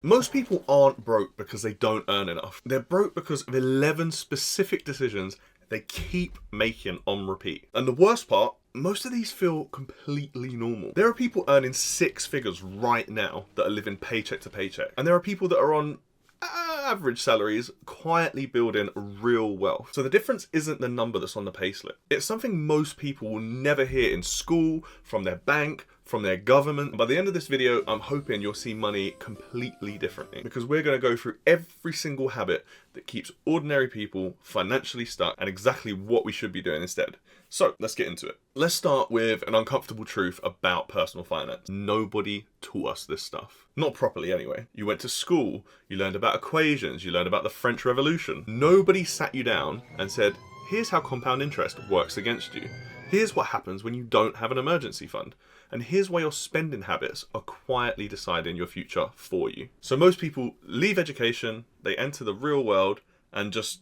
Most people aren't broke because they don't earn enough. They're broke because of 11 specific decisions they keep making on repeat. And the worst part, most of these feel completely normal. There are people earning six figures right now that are living paycheck to paycheck. And there are people that are on average salaries quietly building real wealth. So the difference isn't the number that's on the payslip. It's something most people will never hear in school, from their bank, from their government. And by the end of this video, I'm hoping you'll see money completely differently, because we're going to go through every single habit that keeps ordinary people financially stuck and exactly what we should be doing instead. So let's get into it. Let's start with an uncomfortable truth about personal finance. Nobody taught us this stuff. Not properly anyway. You went to school, you learned about equations, you learned about the French Revolution. Nobody sat you down and said, here's how compound interest works against you. Here's what happens when you don't have an emergency fund. And here's why your spending habits are quietly deciding your future for you. So most people leave education, they enter the real world and just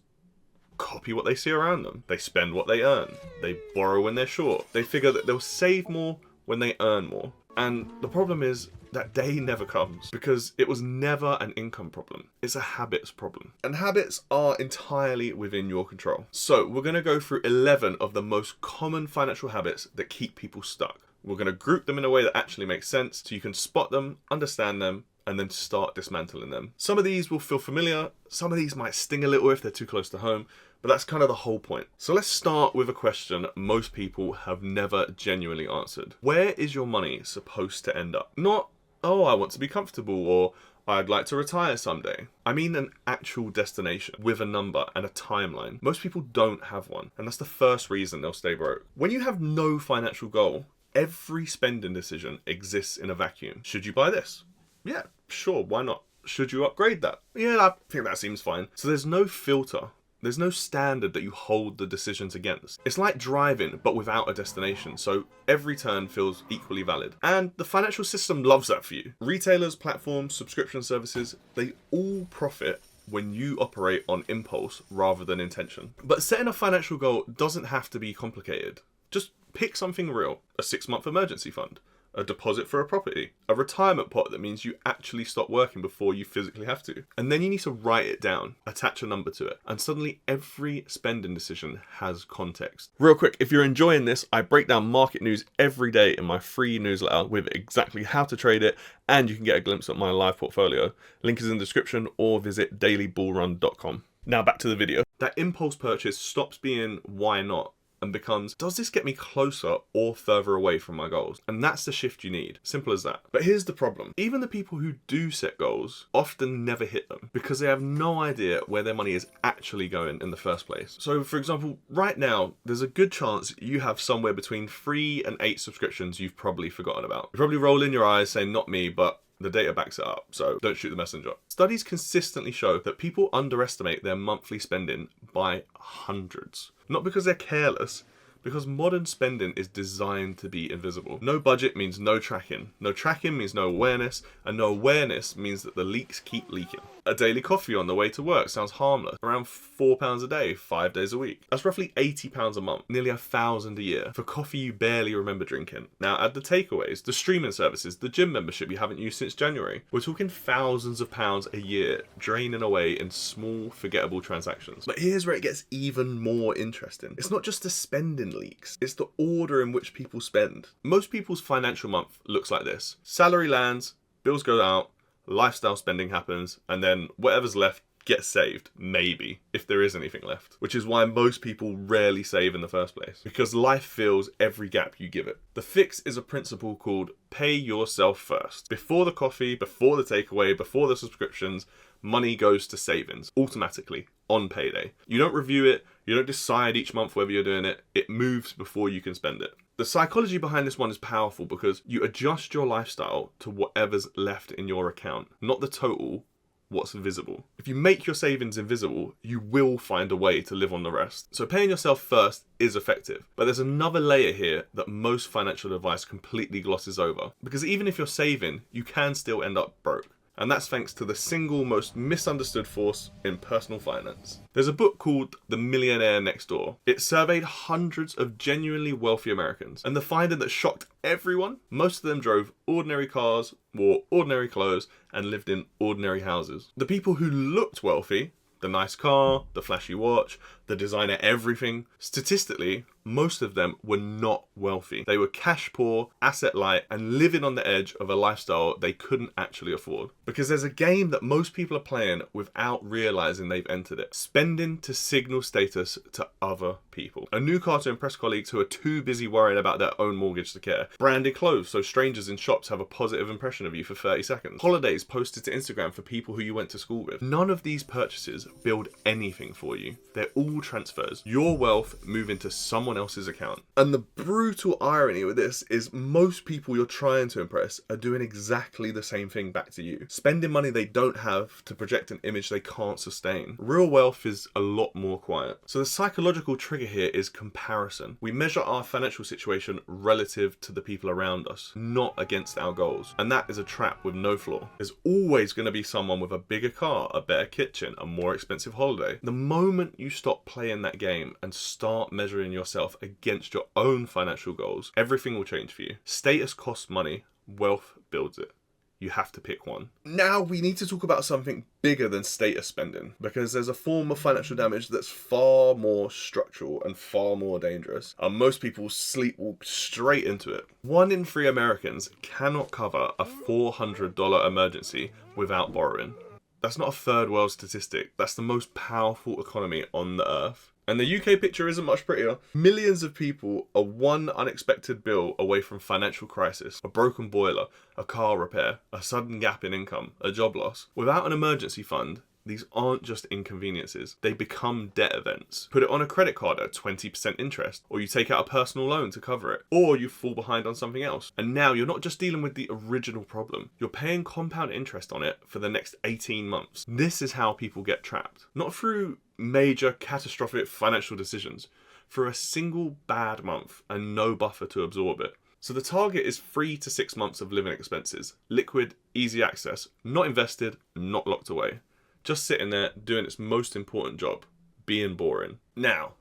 copy what they see around them. They spend what they earn. They borrow when they're short. They figure that they'll save more when they earn more. And the problem is that day never comes, because it was never an income problem. It's a habits problem. And habits are entirely within your control. So we're going to go through 11 of the most common financial habits that keep people stuck. We're going to group them in a way that actually makes sense so you can spot them, understand them, and then start dismantling them. Some of these will feel familiar. Some of these might sting a little if they're too close to home, but that's kind of the whole point. So let's start with a question most people have never genuinely answered. Where is your money supposed to end up? Not, oh, I want to be comfortable, or I'd like to retire someday. I mean an actual destination with a number and a timeline. Most people don't have one, and that's the first reason they'll stay broke. When you have no financial goal, every spending decision exists in a vacuum. Should you buy this? Yeah, sure, why not? Should you upgrade that? Yeah, I think that seems fine. So there's no filter. There's no standard that you hold the decisions against. It's like driving, but without a destination, so every turn feels equally valid. And the financial system loves that for you. Retailers, platforms, subscription services, they all profit when you operate on impulse rather than intention. But setting a financial goal doesn't have to be complicated. Just pick something real. A 6-month emergency fund. A deposit for a property, a retirement pot that means you actually stop working before you physically have to. And then you need to write it down, attach a number to it, and suddenly every spending decision has context. Real quick, if you're enjoying this, I break down market news every day in my free newsletter with exactly how to trade it, and you can get a glimpse at my live portfolio. Link is in the description, or visit dailybullrun.com. Now back to the video. That impulse purchase stops being why not and becomes, does this get me closer or further away from my goals? And that's the shift you need. Simple as that. But here's the problem. Even the people who do set goals often never hit them because they have no idea where their money is actually going in the first place. So for example, right now, there's a good chance you have somewhere between 3 and 8 subscriptions you've probably forgotten about. You're probably rolling your eyes saying, not me, but the data backs it up, so don't shoot the messenger. Studies consistently show that people underestimate their monthly spending by hundreds. Not because they're careless, because modern spending is designed to be invisible. No budget means no tracking. No tracking means no awareness, and no awareness means that the leaks keep leaking. A daily coffee on the way to work sounds harmless. Around £4 a day, 5 days a week. That's roughly £80 a month, nearly £1,000 a year for coffee you barely remember drinking. Now add the takeaways, the streaming services, the gym membership you haven't used since January. We're talking thousands of pounds a year draining away in small, forgettable transactions. But here's where it gets even more interesting. It's not just the spending leaks, it's the order in which people spend. Most people's financial month looks like this. Salary lands, bills go out, lifestyle spending happens, and then whatever's left gets saved, maybe, if there is anything left. Which is why most people rarely save in the first place, because life fills every gap you give it. The fix is a principle called pay yourself first. Before the coffee, before the takeaway, before the subscriptions, money goes to savings automatically on payday. You don't review it, you don't decide each month whether you're doing it, it moves before you can spend it. The psychology behind this one is powerful because you adjust your lifestyle to whatever's left in your account, not the total, what's visible. If you make your savings invisible, you will find a way to live on the rest. So paying yourself first is effective. But there's another layer here that most financial advice completely glosses over. Because even if you're saving, you can still end up broke. And that's thanks to the single most misunderstood force in personal finance. There's a book called The Millionaire Next Door. It surveyed hundreds of genuinely wealthy Americans, and the finding that shocked everyone, most of them drove ordinary cars, wore ordinary clothes, and lived in ordinary houses. The people who looked wealthy, the nice car, the flashy watch, the designer everything, statistically, most of them were not wealthy. They were cash poor, asset light, and living on the edge of a lifestyle they couldn't actually afford. Because there's a game that most people are playing without realizing they've entered it. Spending to signal status to other people. A new car to impress colleagues who are too busy worrying about their own mortgage to care. Branded clothes so strangers in shops have a positive impression of you for 30 seconds. Holidays posted to Instagram for people who you went to school with. None of these purchases build anything for you. They're all transfers. Your wealth move into someone else's account. And the brutal irony with this is most people you're trying to impress are doing exactly the same thing back to you. Spending money they don't have to project an image they can't sustain. Real wealth is a lot more quiet. So the psychological trigger here is comparison. We measure our financial situation relative to the people around us, not against our goals. And that is a trap with no flaw. There's always going to be someone with a bigger car, a better kitchen, a more expensive holiday. The moment you stop playing that game and start measuring yourself against your own financial goals, everything will change for you. Status costs money, wealth builds it. You have to pick one. Now we need to talk about something bigger than status spending, because there's a form of financial damage that's far more structural and far more dangerous, and most people sleepwalk straight into it. 1 in 3 Americans cannot cover a $400 emergency without borrowing. That's not a third world statistic. That's the most powerful economy on the earth. And the UK picture isn't much prettier. Millions of people are one unexpected bill away from financial crisis, a broken boiler, a car repair, a sudden gap in income, a job loss. Without an emergency fund, these aren't just inconveniences. They become debt events. Put it on a credit card at 20% interest, or you take out a personal loan to cover it, or you fall behind on something else. And now you're not just dealing with the original problem, you're paying compound interest on it for the next 18 months. This is how people get trapped. Not through major catastrophic financial decisions, for a single bad month and no buffer to absorb it. So the target is 3 to 6 months of living expenses, liquid, easy access, not invested, not locked away. Just sitting there doing its most important job, being boring. Now,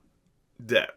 debt.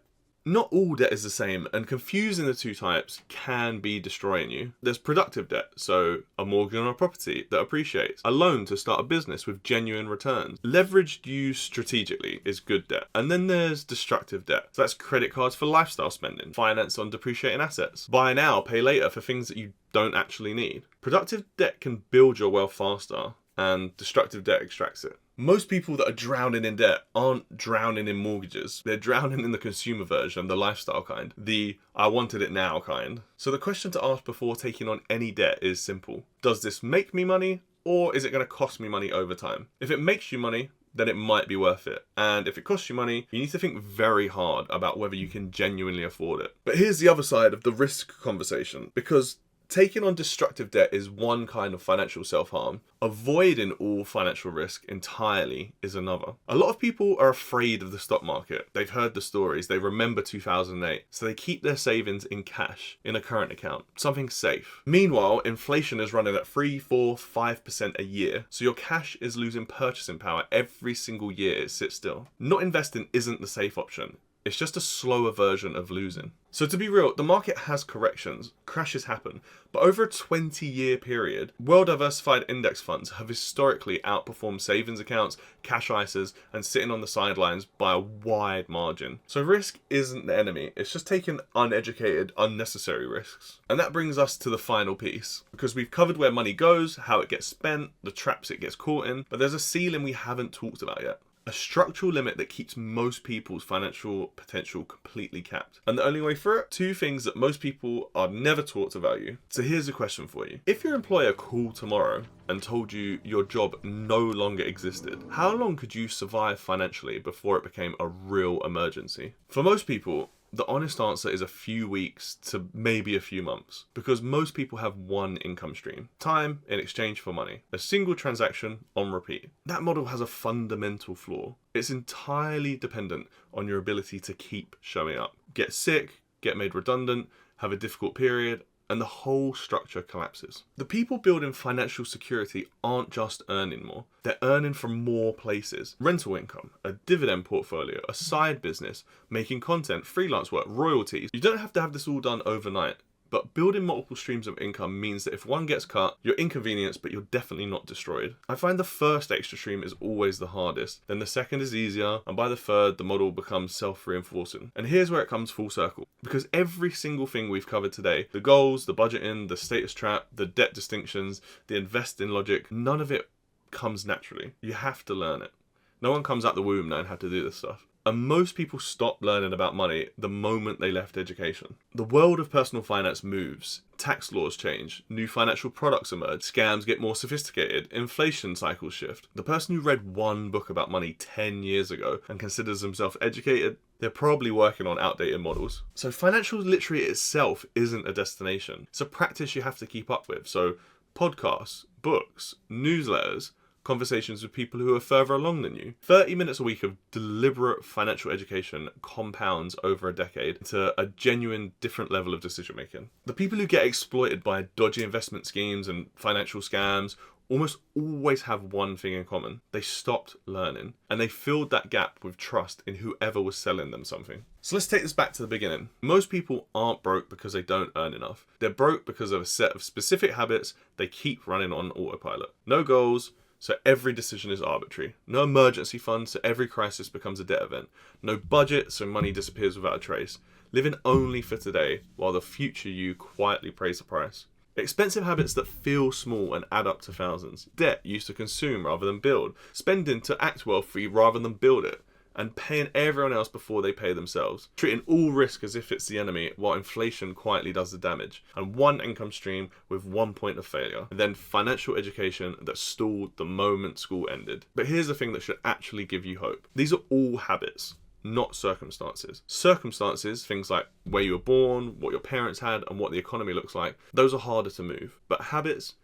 Not all debt is the same, and confusing the two types can be destroying you. There's productive debt, so a mortgage on a property that appreciates, a loan to start a business with genuine returns. Leveraged used strategically is good debt. And then there's destructive debt. So that's credit cards for lifestyle spending, finance on depreciating assets, buy now, pay later for things that you don't actually need. Productive debt can build your wealth faster, and destructive debt extracts it. Most people that are drowning in debt aren't drowning in mortgages. They're drowning in the consumer version, the lifestyle kind, the I wanted it now kind. So the question to ask before taking on any debt is simple. Does this make me money, or is it going to cost me money over time? If it makes you money, then it might be worth it. And if it costs you money, you need to think very hard about whether you can genuinely afford it. But here's the other side of the risk conversation, because taking on destructive debt is one kind of financial self-harm. Avoiding all financial risk entirely is another. A lot of people are afraid of the stock market. They've heard the stories, they remember 2008, so they keep their savings in cash, in a current account, something safe. Meanwhile, inflation is running at 3, 4, 5% a year, so your cash is losing purchasing power every single year it sits still. Not investing isn't the safe option. It's just a slower version of losing. So to be real, the market has corrections, crashes happen, but over a 20-year period, well-diversified index funds have historically outperformed savings accounts, cash ISAs, and sitting on the sidelines by a wide margin. So risk isn't the enemy, it's just taking uneducated, unnecessary risks. And that brings us to the final piece, because we've covered where money goes, how it gets spent, the traps it gets caught in, but there's a ceiling we haven't talked about yet. A structural limit that keeps most people's financial potential completely capped. And the only way through it, 2 things that most people are never taught to value. So here's a question for you. If your employer called tomorrow and told you your job no longer existed, how long could you survive financially before it became a real emergency? For most people, the honest answer is a few weeks to maybe a few months, because most people have one income stream, time in exchange for money, a single transaction on repeat. That model has a fundamental flaw. It's entirely dependent on your ability to keep showing up. Get sick, get made redundant, have a difficult period, and the whole structure collapses. The people building financial security aren't just earning more, they're earning from more places. Rental income, a dividend portfolio, a side business, making content, freelance work, royalties. You don't have to have this all done overnight. But building multiple streams of income means that if one gets cut, you're inconvenienced, but you're definitely not destroyed. I find the first extra stream is always the hardest, then the second is easier, and by the third, the model becomes self-reinforcing. And here's where it comes full circle. Because every single thing we've covered today, the goals, the budgeting, the status trap, the debt distinctions, the investing logic, none of it comes naturally. You have to learn it. No one comes out the womb knowing how to do this stuff. And most people stop learning about money the moment they left education. The world of personal finance moves. Tax laws change. New financial products emerge. Scams get more sophisticated. Inflation cycles shift. The person who read one book about money 10 years ago and considers themselves educated, they're probably working on outdated models. So financial literacy itself isn't a destination. It's a practice you have to keep up with. So podcasts, books, newsletters, conversations with people who are further along than you. 30 minutes a week of deliberate financial education compounds over a decade to a genuine different level of decision making. The people who get exploited by dodgy investment schemes and financial scams almost always have one thing in common. They stopped learning, and they filled that gap with trust in whoever was selling them something. So let's take this back to the beginning. Most people aren't broke because they don't earn enough. They're broke because of a set of specific habits they keep running on autopilot. No goals, so every decision is arbitrary. No emergency fund, so every crisis becomes a debt event. No budget, so money disappears without a trace. Living only for today, while the future you quietly pays the price. Expensive habits that feel small and add up to thousands. Debt used to consume rather than build. Spending to act wealthy rather than build it. And paying everyone else before they pay themselves. Treating all risk as if it's the enemy, while inflation quietly does the damage. And one income stream with one point of failure. And then financial education that stalled the moment school ended. But here's the thing that should actually give you hope. These are all habits, not circumstances. Circumstances, things like where you were born, what your parents had, and what the economy looks like, those are harder to move. But habits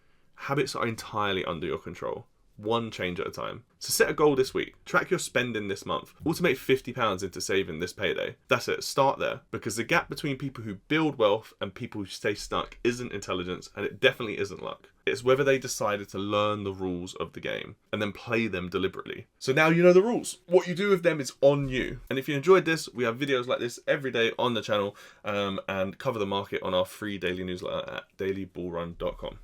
are entirely under your control. One change at a time. So set a goal this week. Track your spending this month. Automate £50 into saving this payday. That's it. Start there. Because the gap between people who build wealth and people who stay stuck isn't intelligence, and it definitely isn't luck. It's whether they decided to learn the rules of the game and then play them deliberately. So now you know the rules. What you do with them is on you. And if you enjoyed this, we have videos like this every day on the channel, and cover the market on our free daily newsletter at dailybullrun.com.